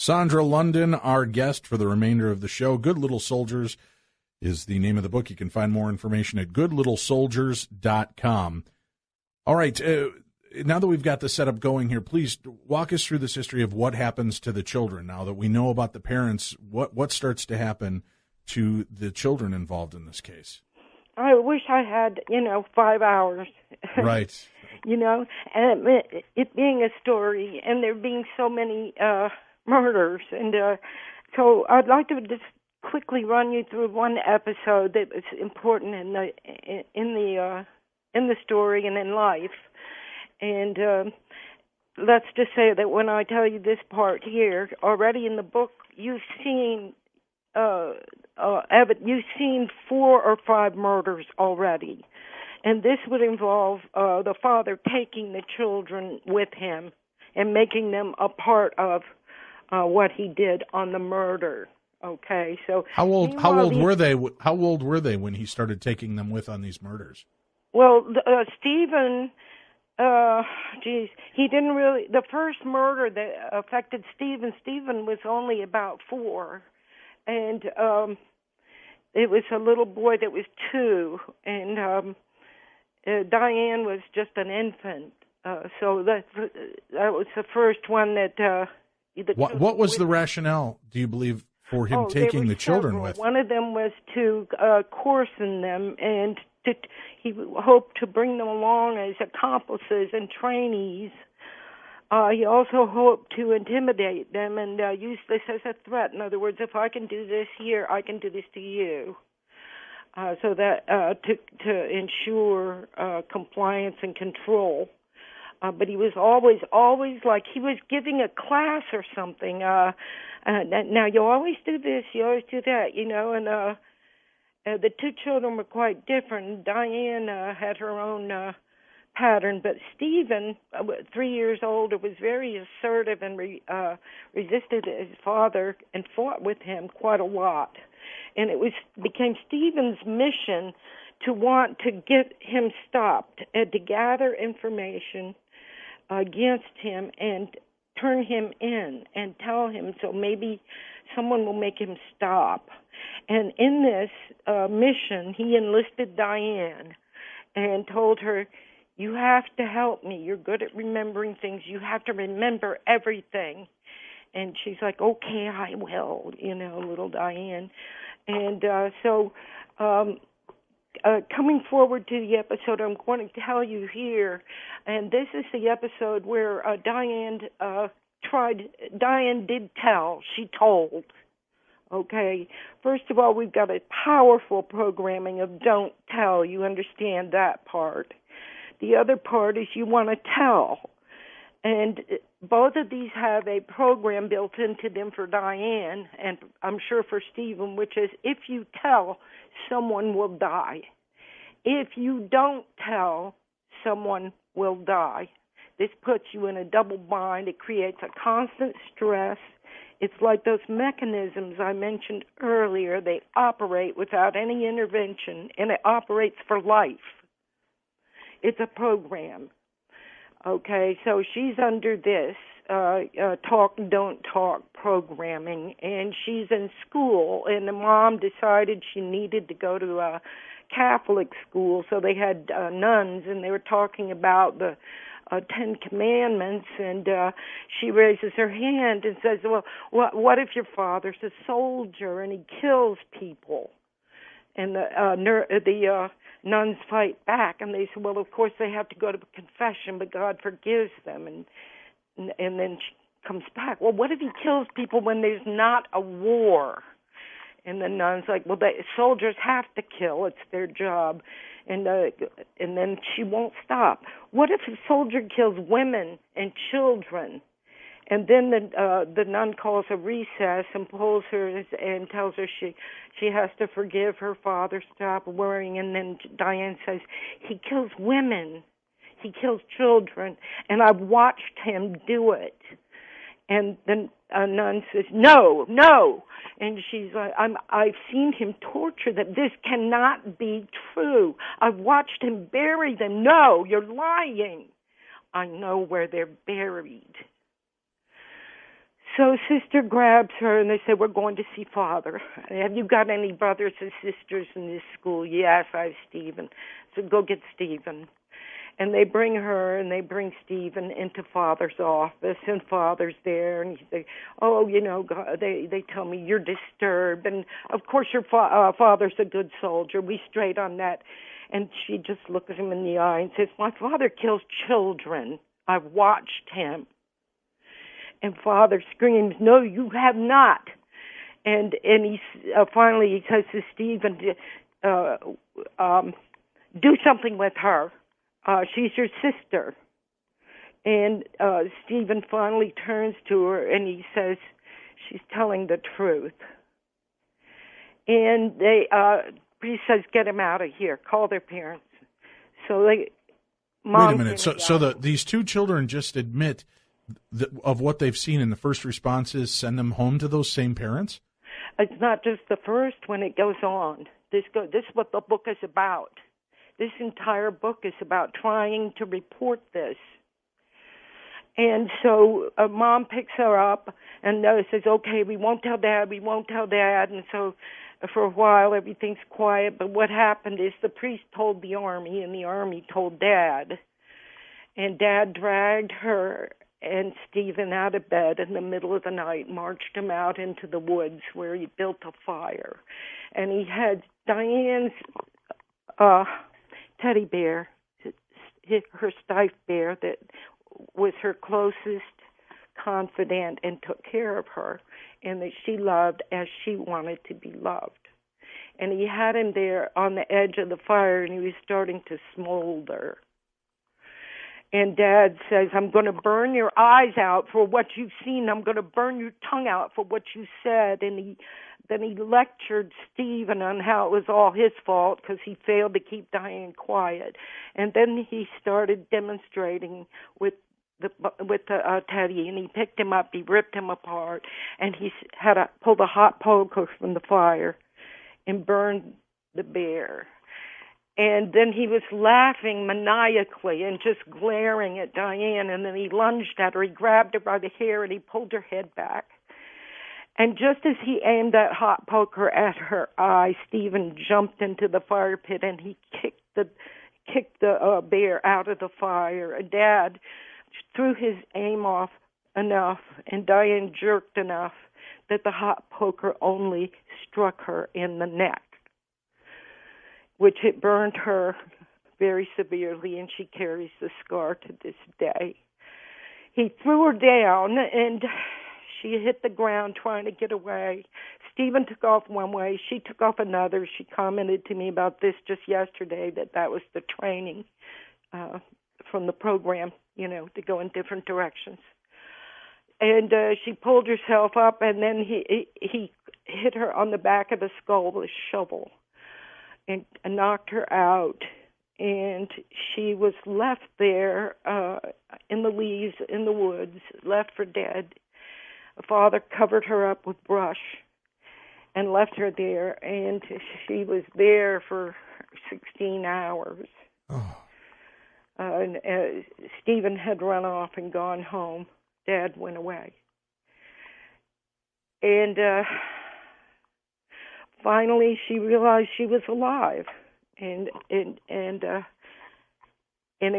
Sondra London, our guest for the remainder of the show. Good Little Soldiers is the name of the book. You can find more information at goodlittlesoldiers.com. All right, now that we've got the setup going here, please walk us through this history of what happens to the children. Now that we know about the parents, what starts to happen to the children involved in this case? I wish I had, 5 hours. Right. And it being a story and there being so many murders. And so I'd like to just quickly run you through one episode that was important in the story and in life. And let's just say that when I tell you this part here, already in the book, you've seen 4 or 5 murders already. And this would involve the father taking the children with him and making them a part of what he did on the murder. Okay, so how old were they? How old were they when he started taking them with on these murders? Well, Stephen, he didn't really. The first murder that affected Stephen was only about 4, and it was a little boy that was 2, and Dianne was just an infant. So that was the first one that. What was the rationale, do you believe, for him taking the children with? One of them was to coarsen them, and he hoped to bring them along as accomplices and trainees. He also hoped to intimidate them and use this as a threat. In other words, if I can do this here, I can do this to you. So that to ensure compliance and control. But he was always like he was giving a class or something. Now, you always do this, you always do that, and the 2 children were quite different. Dianne had her own pattern, but Stephen, 3 years older, was very assertive and resisted his father and fought with him quite a lot. And it became Stephen's mission to want to get him stopped and to gather information against him and turn him in and tell him so maybe someone will make him stop. And in this mission, he enlisted Dianne and told her, you have to help me. You're good at remembering things. You have to remember everything. And she's like, okay, I will, little Dianne. And so coming forward to the episode I'm going to tell you here, and this is the episode where Dianne did tell. She told. Okay, first of all, we've got a powerful programming of don't tell. You understand that part. The other part is you want to tell. And both of these have a program built into them for Dianne, and I'm sure for Stephen, which is if you tell, someone will die. If you don't tell, someone will die. This puts you in a double bind. It creates a constant stress. It's like those mechanisms I mentioned earlier. They operate without any intervention, and it operates for life. It's a program. Okay, so she's under this talk, don't talk programming, and she's in school, and the mom decided she needed to go to a Catholic school, so they had nuns, and they were talking about the 10 Commandments, and she raises her hand and says, well, what if your father's a soldier and he kills people? And the nuns fight back, and they say, well, of course they have to go to confession, but God forgives them. And then she comes back, well, what if he kills people when there's not a war? And the nun's like, well, soldiers have to kill. It's their job. And then she won't stop. What if a soldier kills women and children? And then the nun calls a recess and pulls her and tells her she has to forgive her father, stop worrying. And then Dianne says, he kills women, he kills children, and I've watched him do it. And then a nun says, no. And she's like, I've seen him torture them. This cannot be true. I've watched him bury them. No, you're lying. I know where they're buried. So sister grabs her and they say, we're going to see father. Have you got any brothers and sisters in this school? Yes, I have Stephen. So go get Stephen. And they bring her and they bring Stephen into father's office, and father's there, and he say, oh, God, they tell me you're disturbed. And of course your father's a good soldier. We straight on that. And she just looks him in the eye and says, my father kills children. I've watched him. And father screams, no, you have not. And he finally he says to Stephen, do something with her. She's your sister. And Stephen finally turns to her and he says, she's telling the truth. And he says, get him out of here. Call their parents. So Mom. Wait a minute. So these two children just admit of what they've seen in the first responses, send them home to those same parents? It's not just the first when it goes on. This is what the book is about. This entire book is about trying to report this. And so Mom picks her up and says, okay, we won't tell Dad. And so for a while everything's quiet. But what happened is the priest told the army and the army told Dad. And Dad dragged her and Stephen out of bed in the middle of the night, marched him out into the woods where he built a fire. And he had Diane's teddy bear, her stiff bear that was her closest confidant and took care of her, and that she loved as she wanted to be loved. And he had him there on the edge of the fire, and he was starting to smolder. And Dad says, I'm going to burn your eyes out for what you've seen. I'm going to burn your tongue out for what you said. And then he lectured Stephen on how it was all his fault because he failed to keep Diane quiet. And then he started demonstrating with the teddy, and he picked him up, he ripped him apart, and he had to pull the hot poker from the fire and burned the bear. And then he was laughing maniacally and just glaring at Diane, and then he lunged at her, he grabbed her by the hair, and he pulled her head back. And just as he aimed that hot poker at her eye, Stephen jumped into the fire pit, and he kicked the bear out of the fire. And Dad threw his aim off enough, and Diane jerked enough that the hot poker only struck her in the neck, which it burned her very severely, and she carries the scar to this day. He threw her down, and she hit the ground trying to get away. Stephen took off one way. She took off another. She commented to me about this just yesterday, that was the training from the program, to go in different directions. And she pulled herself up, and then he hit her on the back of the skull with a shovel and knocked her out. And she was left there in the leaves, in the woods, left for dead. The father covered her up with brush and left her there, and she was there for 16 hours. Oh. Stephen had run off and gone home. Dad went away. And finally she realized she was alive, and it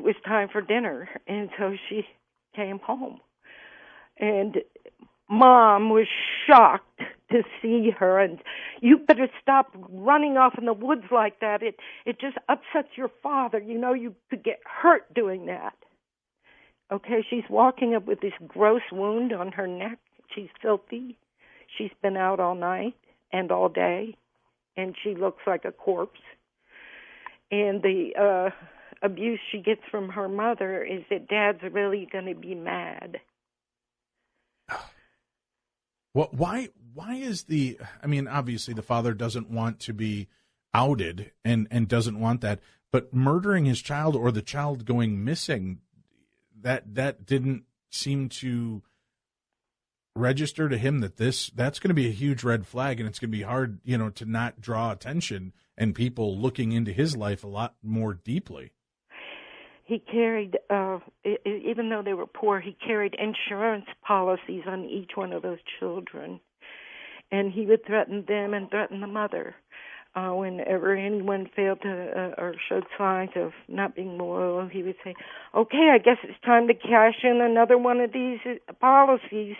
was time for dinner, and so she came home. And Mom was shocked to see her, and you better stop running off in the woods like that. It just upsets your father. You could get hurt doing that. Okay, she's walking up with this gross wound on her neck. She's filthy. She's been out all night and all day, and she looks like a corpse. And the abuse she gets from her mother is that Dad's really going to be mad. Well, why is obviously the father doesn't want to be outed and doesn't want that, but murdering his child or the child going missing, that didn't seem to register to him that's going to be a huge red flag, and it's going to be hard, to not draw attention and people looking into his life a lot more deeply. he carried, even though they were poor, he carried insurance policies on each one of those children. And he would threaten them and threaten the mother. Whenever anyone failed to or showed signs of not being loyal, he would say, okay, I guess it's time to cash in another one of these policies.